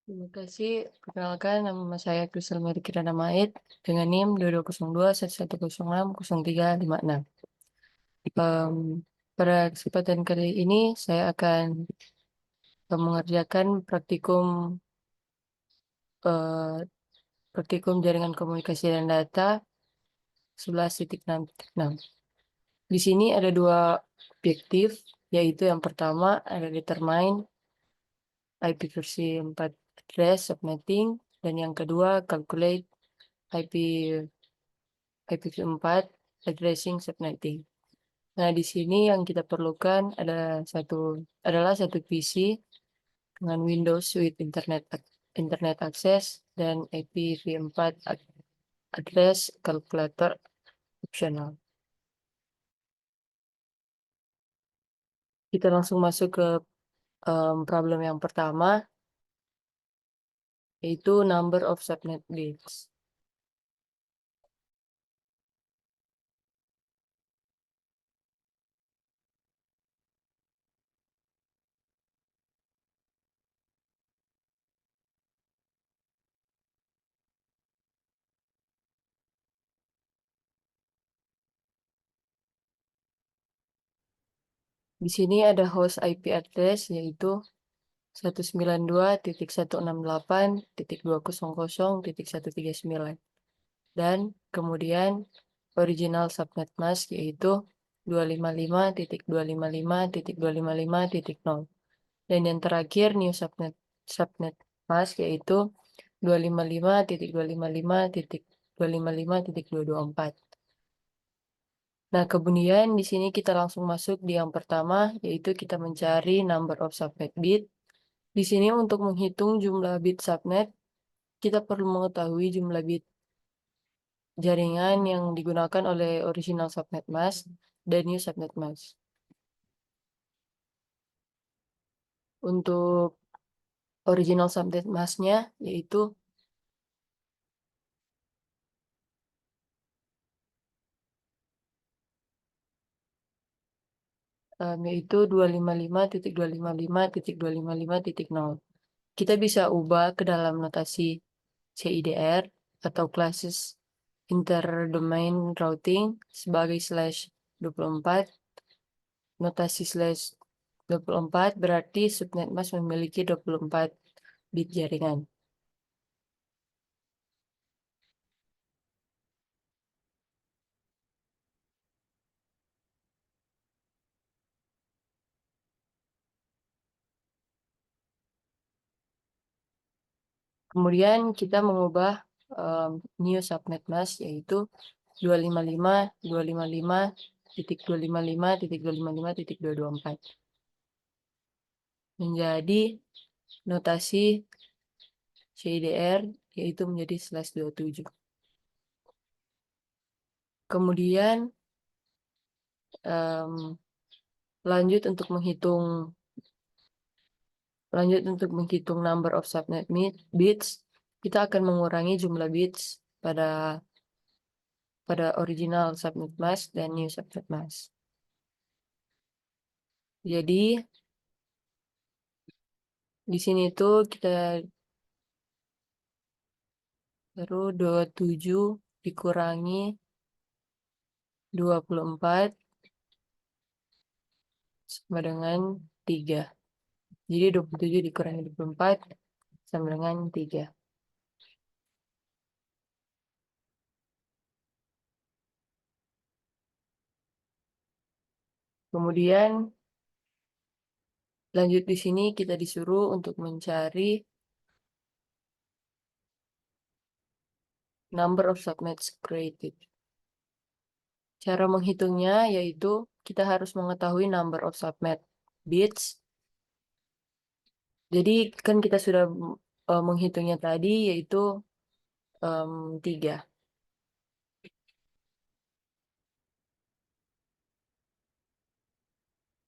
Terima kasih. Perkenalkan, nama saya Kristian Kirana Maid dengan NIM 220211060356. Pada kesempatan kali ini saya akan mengerjakan eh, praktikum jaringan komunikasi dan data 11.6.6. Di sini ada dua objektif, yaitu yang pertama ada determine IP versi 4 address subnetting, dan yang kedua calculate IP IPv4 addressing subnetting. Nah, di sini yang kita perlukan adalah satu PC dengan Windows with Internet Access dan IPv4 address calculator optional. Kita langsung masuk ke problem yang pertama, yaitu number of subnet bits. Di sini ada host IP address, yaitu 192.168.200.139, dan kemudian original subnet mask yaitu 255.255.255.0, dan yang terakhir new subnet mask yaitu 255.255.255.224. Nah, kemudian di sini kita langsung masuk di yang pertama, yaitu kita mencari number of subnet bit. Di sini untuk menghitung jumlah bit subnet, kita perlu mengetahui jumlah bit jaringan yang digunakan oleh original subnet mask dan new subnet mask. Untuk original subnet masknya yaitu yaitu 255.255.255.0. Kita bisa ubah ke dalam notasi CIDR atau classes interdomain routing sebagai /24. Notasi /24 berarti subnet mask memiliki 24 bit jaringan. Kemudian kita mengubah new subnet mask yaitu 255.255.255.224 menjadi notasi CIDR yaitu menjadi /27. Kemudian lanjut untuk menghitung number of subnet bits, kita akan mengurangi jumlah bits pada original subnet mask dan new subnet mask. Jadi di sini tuh kita taruh 27 dikurangi 24 sama dengan 3. Jadi 27 dikurangi 24 sama dengan 3. Kemudian lanjut di sini kita disuruh untuk mencari number of subnets created. Cara menghitungnya yaitu kita harus mengetahui number of subnet bits. Jadi kan kita sudah menghitungnya tadi yaitu 3.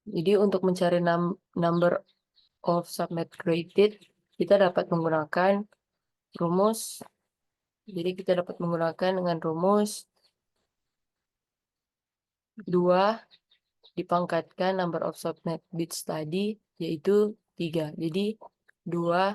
Jadi untuk mencari number of subnet created, kita dapat menggunakan rumus. Jadi kita dapat menggunakan dengan rumus 2 dipangkatkan number of subnet bits tadi, yaitu 3. Jadi 2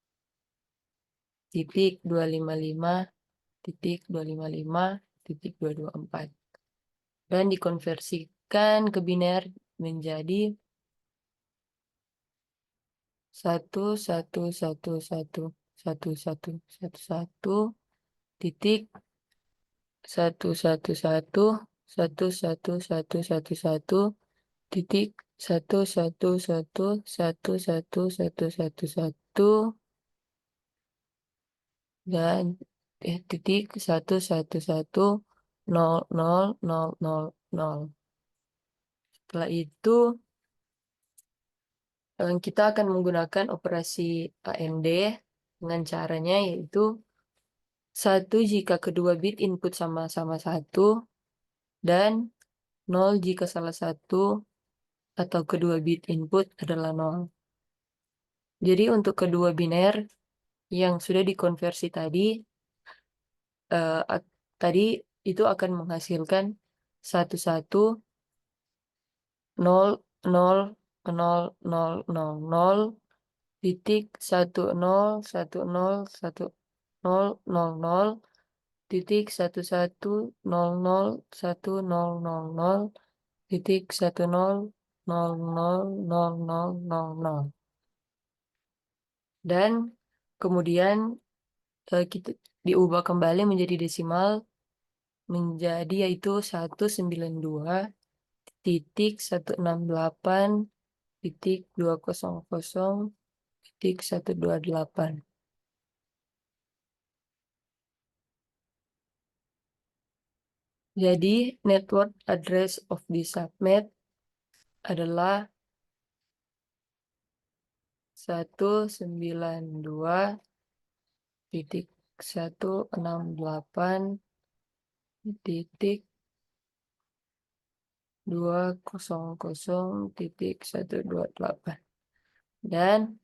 titik 255,254 dan dikonversikan ke biner menjadi 1111111 titik 1111111 titik 1111111 dan titik 1110000. Setelah itu kita akan menggunakan operasi AND dengan caranya yaitu 1 jika kedua bit input sama-sama 1 dan 0 jika salah satu atau kedua bit input adalah 0. Jadi untuk kedua biner yang sudah dikonversi tadi, tadi itu akan menghasilkan 11000000 titik 10101000 titik 11001000 titik 10000000. Dan kemudian kita diubah kembali menjadi desimal menjadi yaitu 192.168.200.128. Jadi network address of the subnet adalah 192.168.200.128. Dan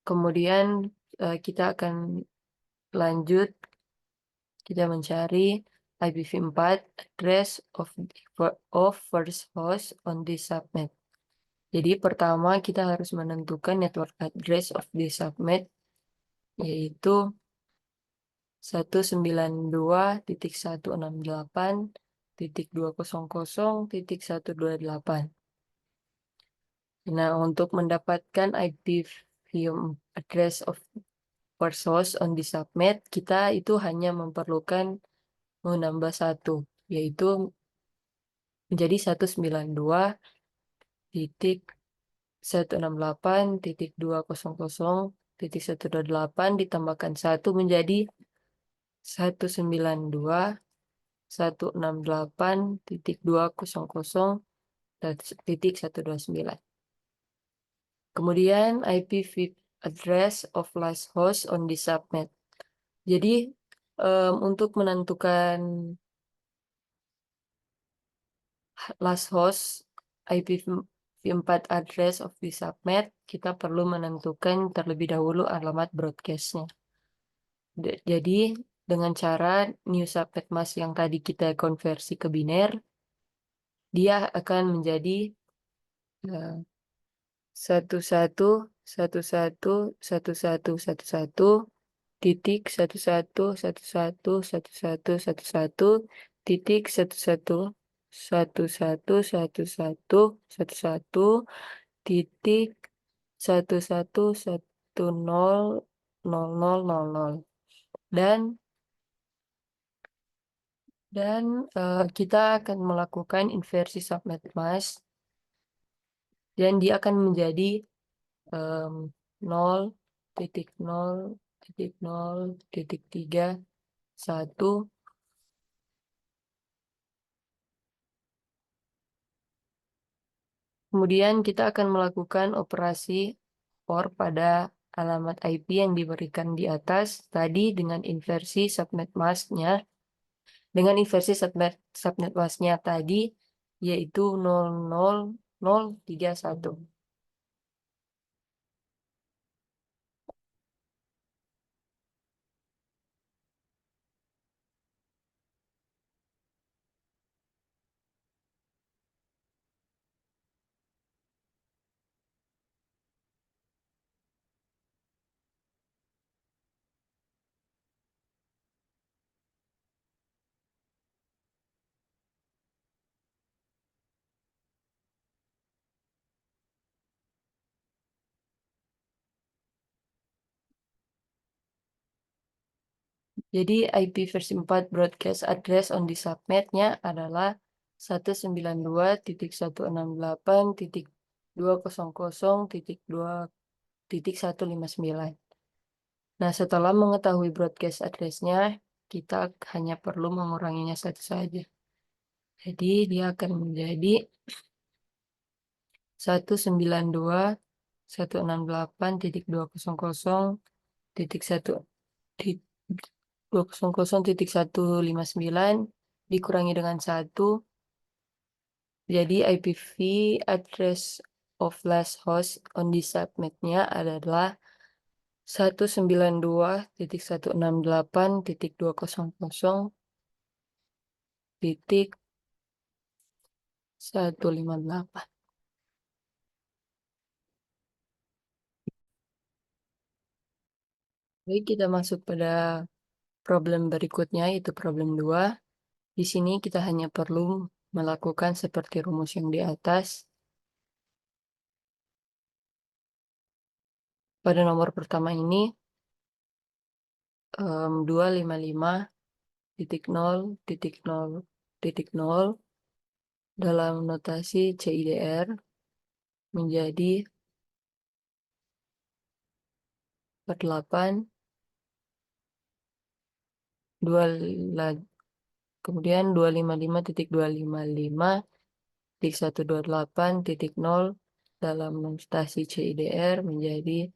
kemudian kita akan lanjut, kita mencari IPv4 address of first host on this subnet. Jadi pertama kita harus menentukan network address of the subnet, yaitu 192.168.200.128. Nah, untuk mendapatkan IP address of first host on the subnet, kita itu hanya memerlukan menambah satu, yaitu menjadi 192.168.200.128 ditambahkan 1 menjadi 192.168.200.129. Kemudian IP address of last host on the subnet. Jadi untuk menentukan last host IPv4 address of the subnet, kita perlu menentukan terlebih dahulu alamat broadcastnya. Jadi dengan cara new subnet mask yang tadi kita konversi ke biner, dia akan menjadi 11111111 titik 11111111 titik 11111111 titik 11100000. Dan kita akan melakukan inversi subnet mask, dan dia akan menjadi 0.0.0.31. Kemudian kita akan melakukan operasi OR pada alamat IP yang diberikan di atas tadi dengan inversi subnet masknya. Dengan inversi subnet masknya tadi yaitu 00031. Jadi IP versi 4 broadcast address on the subnet-nya adalah 192.168.200.159. Nah, setelah mengetahui broadcast address-nya, kita hanya perlu menguranginya satu saja. Jadi dia akan menjadi 192.168.200.159 dikurangi dengan 1. Jadi IPv address of last host on the subnet-nya adalah 192.168.200.158. Baik, kita masuk pada Problem berikutnya yaitu problem 2. Di sini kita hanya perlu melakukan seperti rumus yang di atas. Pada nomor pertama ini, 255.0.0.0 dalam notasi CIDR menjadi 48, kemudian 255.255.128.0 dalam notasi CIDR menjadi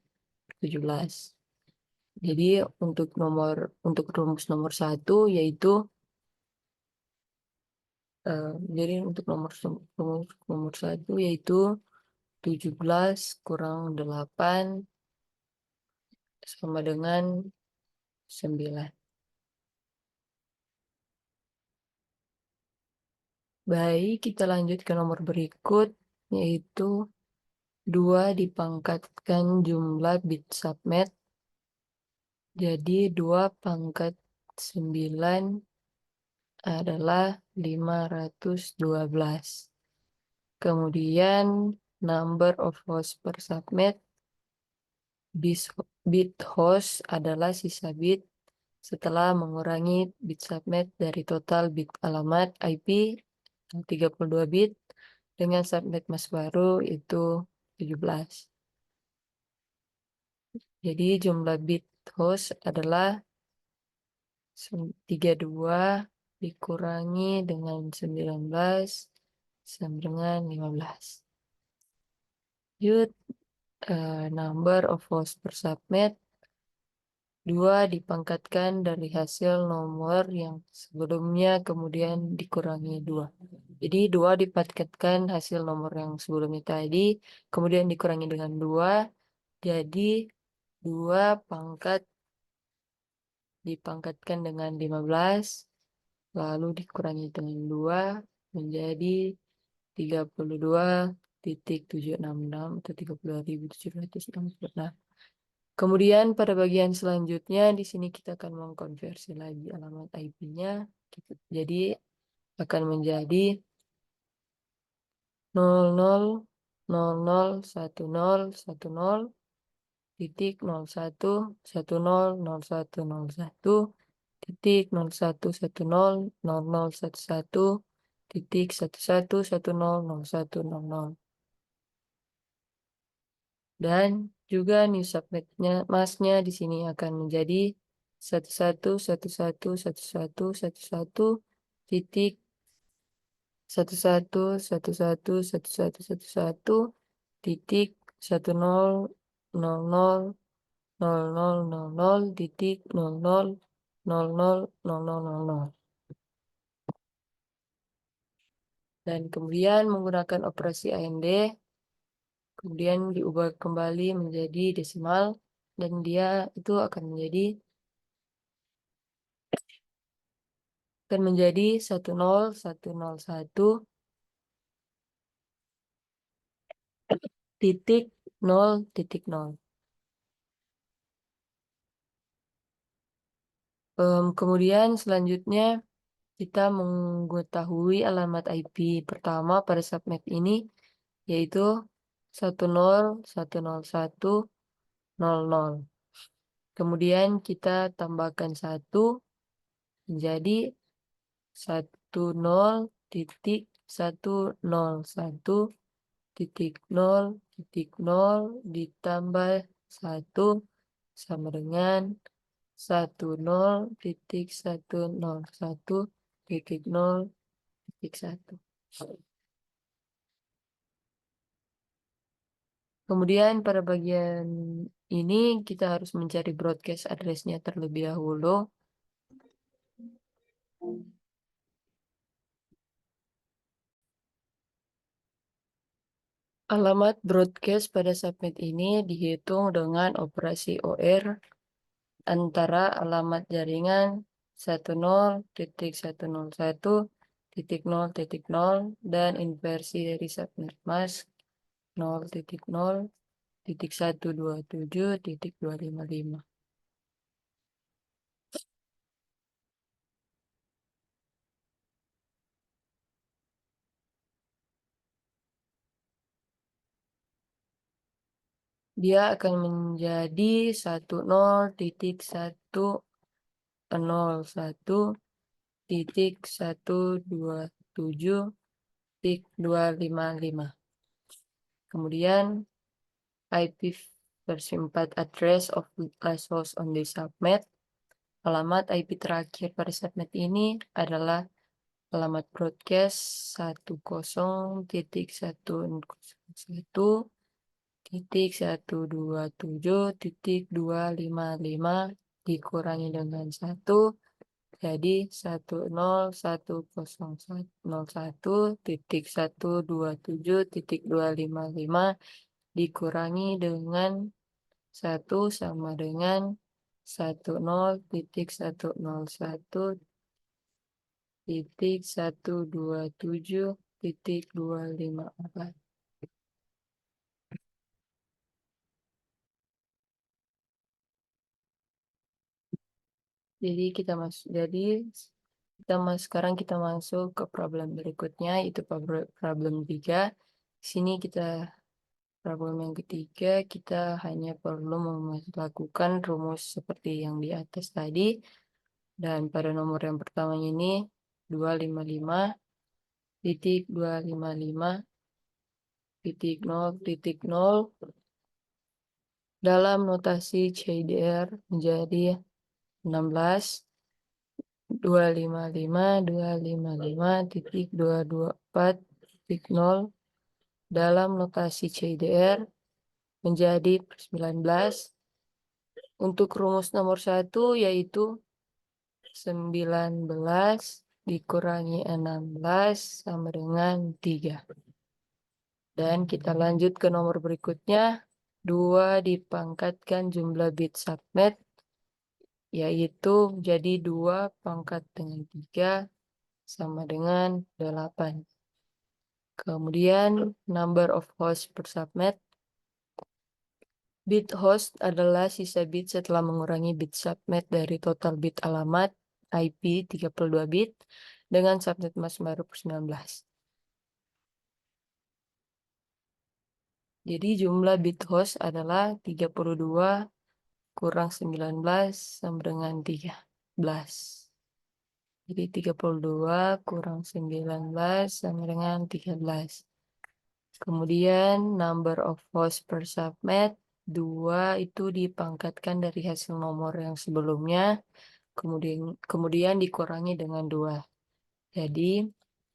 17. Jadi untuk rumus nomor 1 yaitu untuk rumus nomor 1 yaitu 17 kurang 8 sama dengan 9. Baik, kita lanjut ke nomor berikut, yaitu 2 dipangkatkan jumlah bit subnet. Jadi 2 pangkat 9 adalah 512. Kemudian number of host per subnet, bit host adalah sisa bit setelah mengurangi bit subnet dari total bit alamat IP 32 bit dengan subnet mask baru itu 17. Jadi jumlah bit host adalah 32 dikurangi dengan 19 sama dengan 15. Lanjut, number of host per subnet 2 dipangkatkan dari hasil nomor yang sebelumnya kemudian dikurangi 2. Jadi 2 dipangkatkan hasil nomor yang sebelumnya tadi kemudian dikurangi dengan 2. Jadi 2 pangkat dipangkatkan dengan 15 lalu dikurangi dengan 2 menjadi 32.766 atau 32.766. Kemudian pada bagian selanjutnya di sini kita akan mengkonversi lagi alamat IP-nya. Jadi akan menjadi 00001010 titik 01100101 titik 01100011 titik 11100100. Dan juga new subnetnya masnya di sini akan menjadi 11111111 titik 11111111 titik 10000000 titik 000000. Dan kemudian menggunakan operasi AND kemudian diubah kembali menjadi desimal dan dia itu akan menjadi 10101 titik 0 titik 0. Kemudian selanjutnya kita mengetahui alamat IP pertama pada subnet ini yaitu 1010100. Kemudian kita tambahkan 1 menjadi 10.101.0 ditambah 1 sama dengan 10.101.0.1. Kemudian pada bagian ini kita harus mencari broadcast address-nya terlebih dahulu. Alamat broadcast pada subnet ini dihitung dengan operasi OR antara alamat jaringan 10.101.0.0 dan inversi dari subnet mask 0.0.127.255. dia akan menjadi 10.101.127.255. Kemudian IP versi 4 address of last host on the subnet. Alamat IP terakhir pada subnet ini adalah alamat broadcast 10.101.127.255 dikurangi dengan 1, jadi 10.101.127.255 dikurangi dengan 1 sama dengan 10.101.127.254. Sekarang kita masuk ke problem berikutnya, itu problem 3. Sini problem yang ketiga, kita hanya perlu melakukan rumus seperti yang di atas tadi. Dan pada nomor yang pertama ini 255.255.0.0 dalam notasi CIDR menjadi 16, 255.255.224.0 dalam notasi CIDR menjadi 19. Untuk rumus nomor 1 yaitu 19 dikurangi 16 sama dengan 3. Dan kita lanjut ke nomor berikutnya. 2 dipangkatkan jumlah bit subnet, yaitu jadi 2 pangkat dengan 3 sama dengan 8. Kemudian number of host per subnet. Bit host adalah sisa bit setelah mengurangi bit subnet dari total bit alamat IP 32 bit dengan subnet mask baru per 19. Jadi jumlah bit host adalah 32 kurang 19 sama dengan 13. Jadi 32 kurang 19 sama dengan 13. Kemudian number of host per subnet, 2 itu dipangkatkan dari hasil nomor yang sebelumnya, kemudian dikurangi dengan 2. Jadi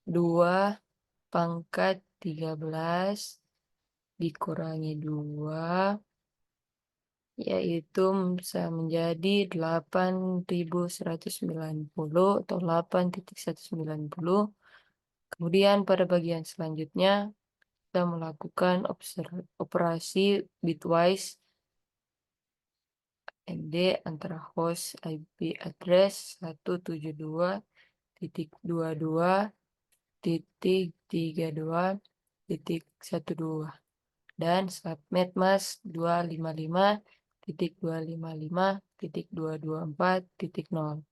2 pangkat 13 dikurangi 2, yaitu bisa menjadi 8.190 atau 8.190. Kemudian pada bagian selanjutnya kita melakukan operasi bitwise AND antara host IP address 172.22.32.12 dan subnet mask 255.255.224.0,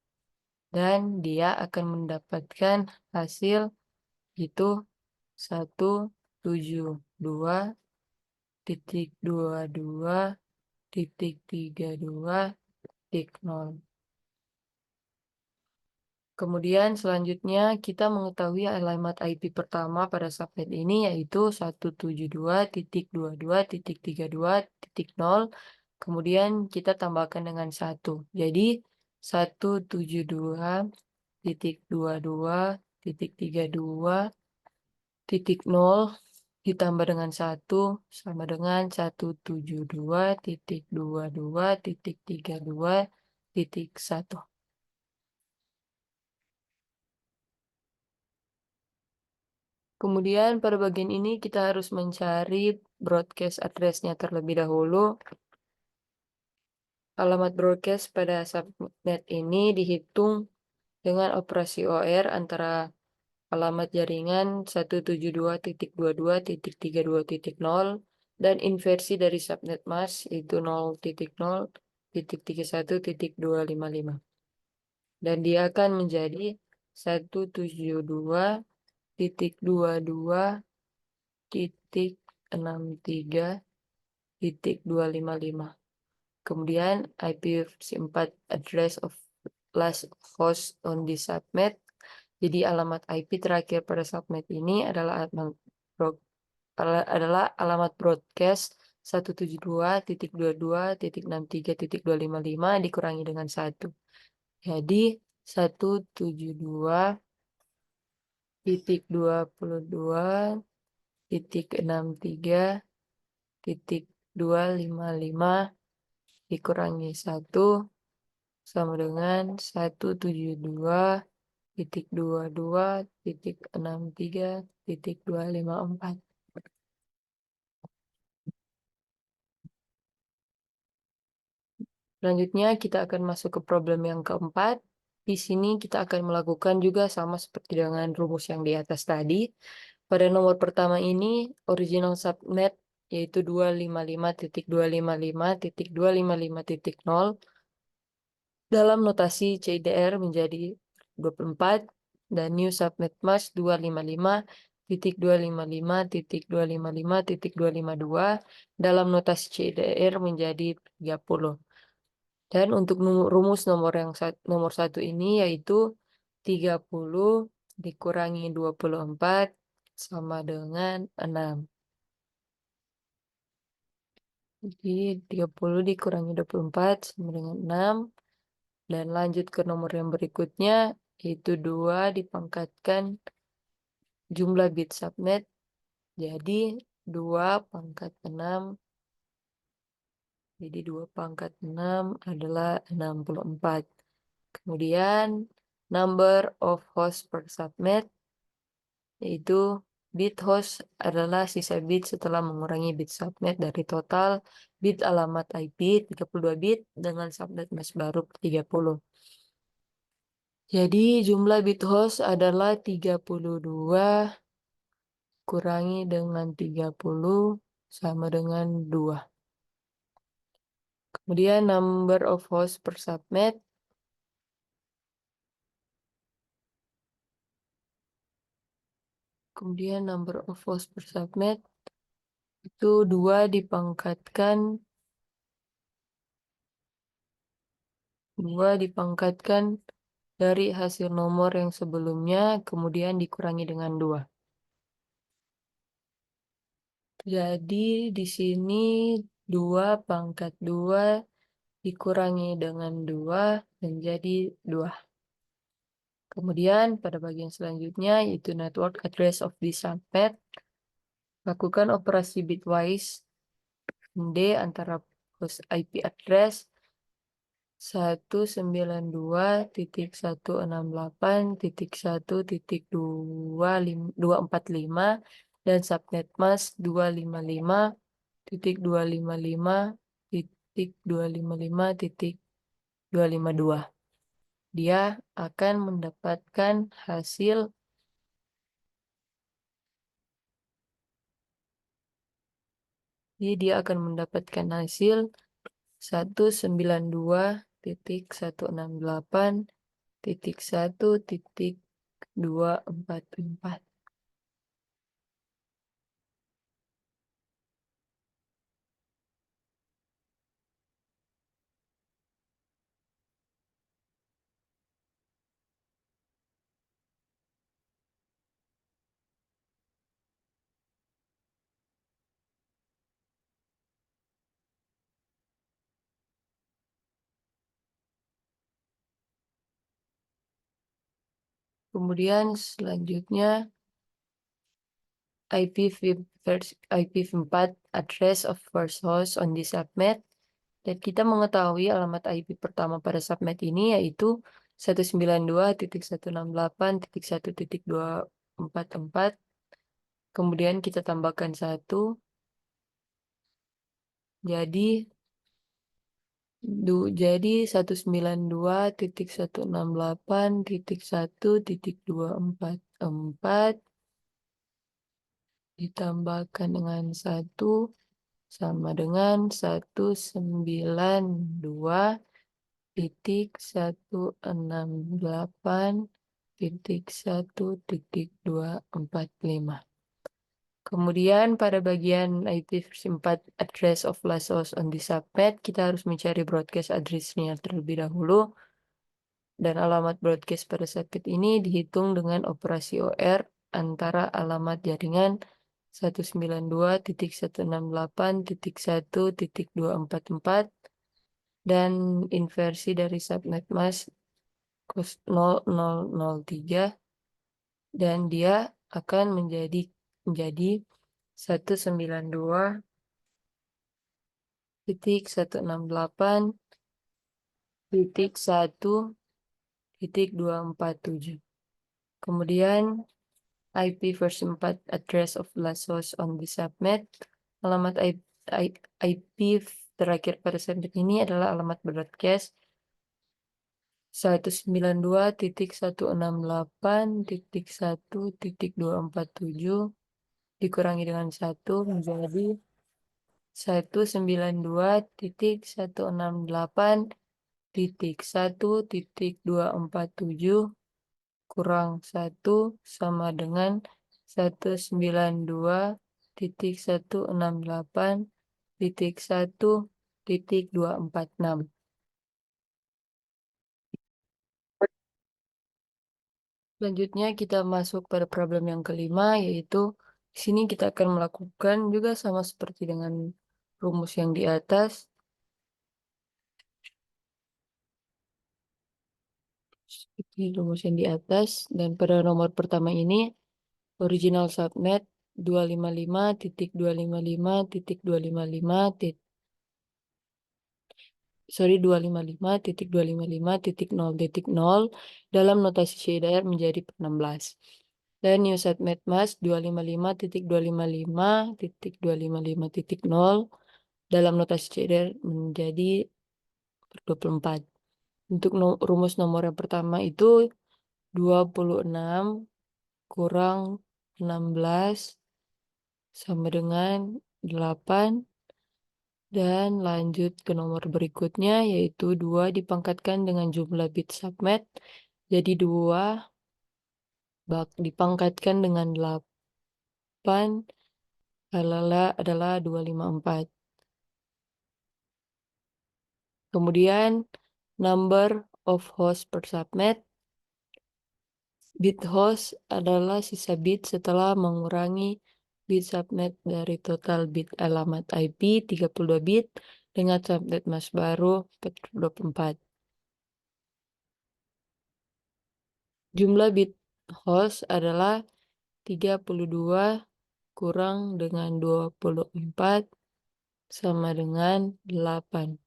dan dia akan mendapatkan hasil itu 172.22.32.0. Kemudian selanjutnya kita mengetahui alamat IP pertama pada subnet ini yaitu 172.22.32.0. Kemudian kita tambahkan dengan 1. Jadi 172.22.32.0 ditambah dengan 1 sama dengan 172.22.32.1. Kemudian pada bagian ini kita harus mencari broadcast address-nya terlebih dahulu. Alamat broadcast pada subnet ini dihitung dengan operasi OR antara alamat jaringan 172.22.32.0 dan inversi dari subnet mask yaitu 0.0.31.255. Dan dia akan menjadi 172.22.63 255. Kemudian IPv4 address of last host on the subnet. Jadi alamat IP terakhir pada subnet ini adalah alamat broadcast 172.22.63.255 dikurangi dengan 1. Jadi 172.22.63.255 dikurangi 1 sama dengan 172.22.63.254. Selanjutnya kita akan masuk ke problem yang keempat. Di sini kita akan melakukan juga sama seperti dengan rumus yang di atas tadi. Pada nomor pertama ini, original subnet yaitu 255.255.255.0 dalam notasi CIDR menjadi 24 dan new subnet mask 255.255.255.252 dalam notasi CIDR menjadi 30. Dan untuk rumus nomor 1 ini yaitu 30 dikurangi 24 sama dengan 6. Jadi 30 dikurangi 24 sama dengan 6. Dan lanjut ke nomor yang berikutnya, yaitu 2 dipangkatkan jumlah bit subnet. Jadi 2 pangkat 6. Jadi 2 pangkat 6 adalah 64. Kemudian number of host per subnet, yaitu bit host adalah sisa bit setelah mengurangi bit subnet dari total bit alamat IP 32 bit dengan subnet mask baru 30. Jadi jumlah bit host adalah 32 kurangi dengan 30 sama dengan 2. Kemudian number of host per subnet. Kemudian number of host per subnet itu 2 dipangkatkan dari hasil nomor yang sebelumnya, kemudian dikurangi dengan 2. Jadi di sini 2 pangkat 2 dikurangi dengan 2 menjadi 2. Kemudian pada bagian selanjutnya yaitu network address of the subnet. Lakukan operasi bitwise D antara host IP address 192.168.1.245 dan subnet mask 255.255.255.252. Dia akan mendapatkan hasil dia akan mendapatkan hasil 192.168.1.244. Kemudian selanjutnya IPv4 address of first host on the subnet. Dan kita mengetahui alamat IP pertama pada subnet ini yaitu 192.168.1.244. Kemudian kita tambahkan 1. Jadi 192.168.1.244 ditambahkan dengan 1 sama dengan 192.168.1.245. Kemudian pada bagian IPv4 address of last source on the subnet, kita harus mencari broadcast address-nya terlebih dahulu. Dan alamat broadcast pada subnet ini dihitung dengan operasi OR antara alamat jaringan 192.168.1.244 dan inversi dari subnet mask 0003, dan dia akan menjadi 192.168.1.247. Kemudian IP version 4 address of last source on the subnet. Alamat IP terakhir pada subnet ini adalah alamat broadcast 192.168.1.247 dikurangi dengan 1 menjadi 192.168.1.247 kurang 1 sama dengan 192.168.1.246. Selanjutnya kita masuk pada problem yang kelima, yaitu di sini kita akan melakukan juga sama seperti dengan rumus yang di atas. Seperti rumus yang di atas, dan pada nomor pertama ini original subnet 255.255.0 dalam notasi shader menjadi 16. Dan new subnet mask 255.255.255.0 dalam notasi shader menjadi 24. Untuk rumus nomor yang pertama itu 26 kurang 16 sama dengan 8. Dan lanjut ke nomor berikutnya, yaitu 2 dipangkatkan dengan jumlah bit subnet. Jadi 2 dipangkatkan dengan 8 adalah 254. Kemudian number of host per subnet. Bit host adalah sisa bit setelah mengurangi bit subnet dari total bit alamat IP 32 bit dengan subnet mask baru 24. Jumlah bit host adalah 32 kurang dengan 24 sama dengan 8.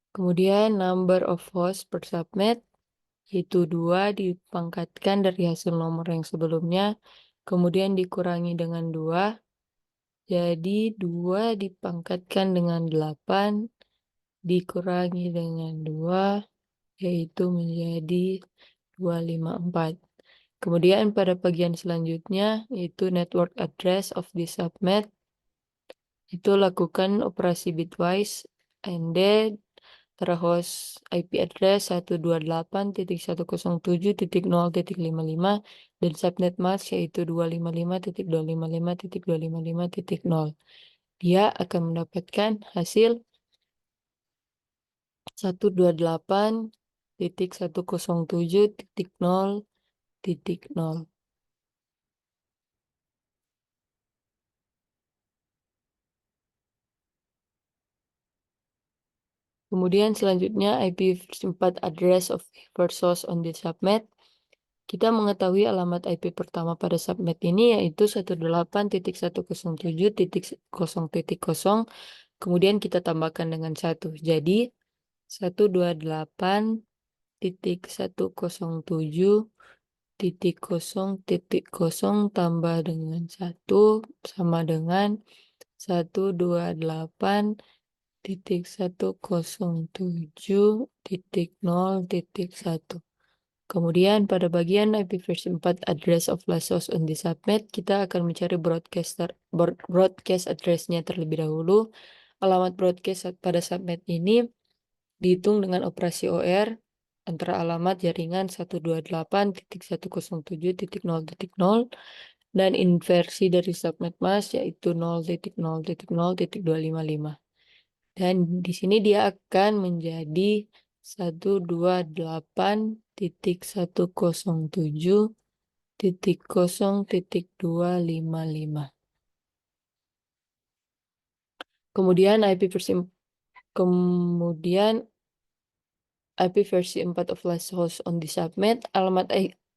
Kemudian number of host per subnet, yaitu 2 dipangkatkan dari hasil nomor yang sebelumnya, kemudian dikurangi dengan 2. Jadi 2 dipangkatkan dengan 8 dikurangi dengan 2, yaitu menjadi 254. Kemudian pada bagian selanjutnya, yaitu network address of the subnet, itu lakukan operasi bitwise AND antara host IP address 128.107.0.55 dan subnet mask yaitu 255.255.255.0. Dia akan mendapatkan hasil 128.107.0.0. Kemudian selanjutnya IPv4 address of first source on the subnet. Kita mengetahui alamat IP pertama pada subnet ini yaitu 128.107.0.0. Kemudian kita tambahkan dengan 1. Jadi 128.107.0.0 tambah dengan 1 sama dengan 128.107.0.1. Kemudian pada bagian IPv4 address of last source on the subnet, kita akan mencari broadcast address-nya terlebih dahulu. Alamat broadcast pada subnet ini dihitung dengan operasi OR antara alamat jaringan 128.107.0.0 dan inversi dari subnet mask yaitu 0.0.0.255. Dan di sini dia akan menjadi 128.107.0.255. Kemudian IP versi 4 of last host on the subnet. Alamat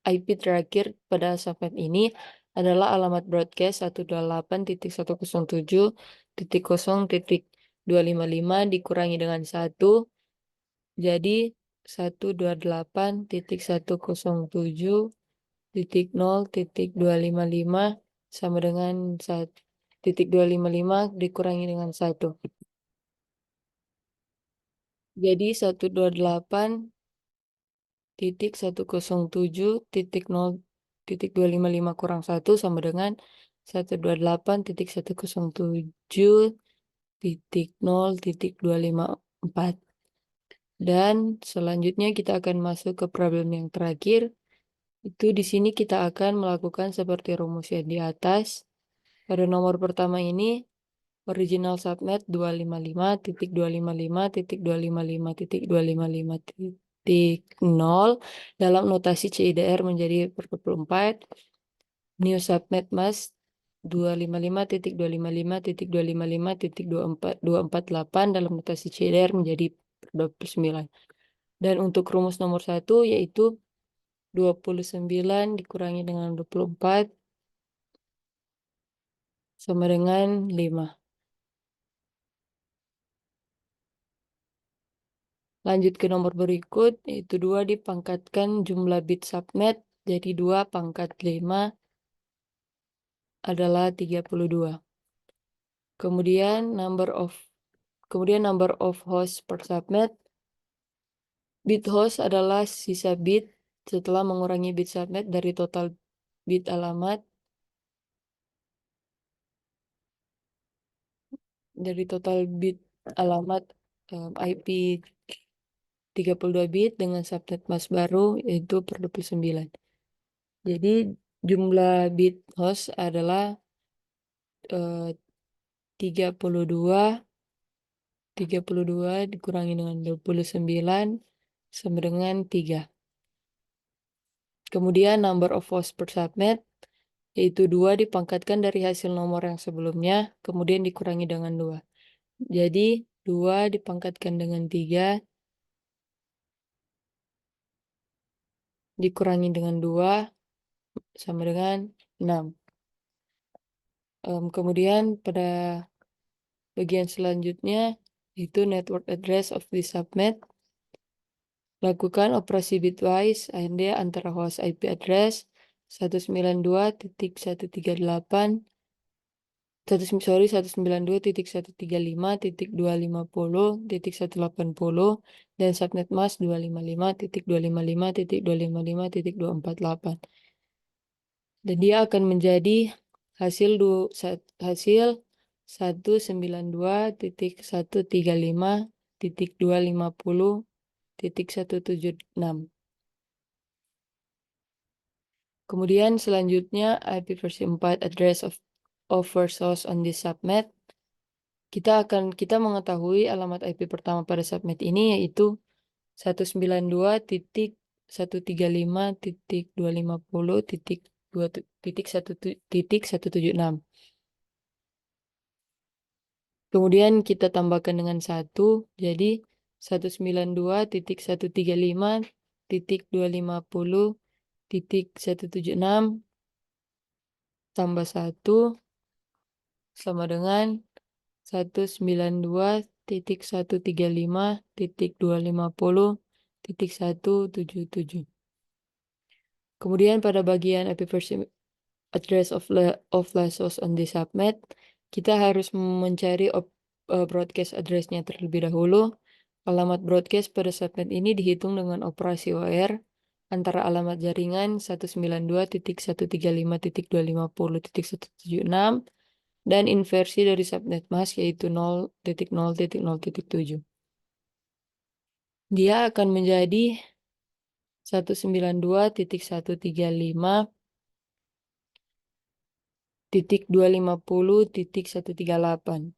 IP terakhir pada subnet ini adalah alamat broadcast 128.107.0.255 dikurangi dengan 1. Jadi 128.107.0.255 sama dengan 1.255 dikurangi dengan 1. Jadi 128.107.0.255 kurang 1 sama dengan 128.107.0.254. Dan selanjutnya kita akan masuk ke problem yang terakhir. Itu di sini kita akan melakukan seperti rumus yang di atas. Pada nomor pertama ini original subnet 255.255.255.255.0 dalam notasi CIDR menjadi per 24. New subnet mask 255.255.255.248 dalam notasi CIDR menjadi per 29. Dan untuk rumus nomor 1 yaitu 29 dikurangi dengan 24 sama dengan 5. Lanjut ke nomor berikut, yaitu 2 dipangkatkan jumlah bit subnet, jadi 2 pangkat 5 adalah 32. Kemudian number of host per subnet. Bit host adalah sisa bit setelah mengurangi bit subnet dari total bit alamat. Dari total bit alamat IP 32 bit dengan subnet mask baru yaitu per 29. Jadi jumlah bit host adalah 32 dikurangi dengan 29 sama dengan 3. Kemudian number of host per subnet yaitu 2 dipangkatkan dari hasil nomor yang sebelumnya kemudian dikurangi dengan 2. Jadi 2 dipangkatkan dengan 3 dikurangi dengan 2 sama dengan 6. Kemudian pada bagian selanjutnya itu network address of the subnet. Lakukan operasi bitwise AND antara host IP address 192.135.250.180 dan subnet mask 255.255.255.248. Dan dia akan menjadi hasil 192.135.250.176. Kemudian selanjutnya IP versi 4 address of first host on this subnet. Kita mengetahui alamat IP pertama pada subnet ini yaitu 192.138.250.1.176. Kemudian kita tambahkan dengan 1, jadi 192.135.250.176 tambah 1 sama dengan 192.135.250.177. Kemudian pada bagian IP versi address of last host on the subnet, kita harus mencari broadcast address-nya terlebih dahulu. Alamat broadcast pada subnet ini dihitung dengan operasi OR antara alamat jaringan 192.135.250.176 dan inversi dari subnet mask yaitu 0.0.0.7. Dia akan menjadi 192.135 192.168.168.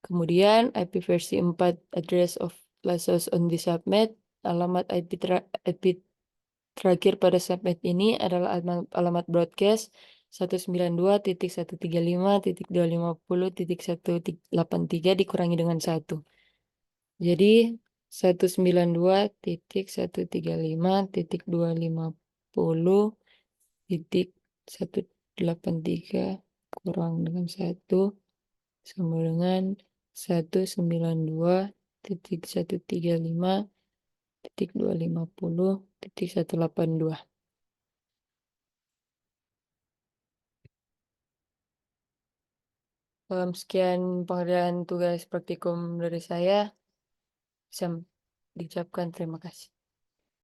Kemudian IP versi 4 address of Lasos on the subnet. Alamat IP terakhir pada subnet ini adalah alamat broadcast 192.135.250.183 dikurangi dengan 1. Jadi 192.135.250.183 kurang dengan 1 sama dengan 192.135.250.182. Sekian pengerjaan tugas praktikum dari saya. Bisa diucapkan terima kasih.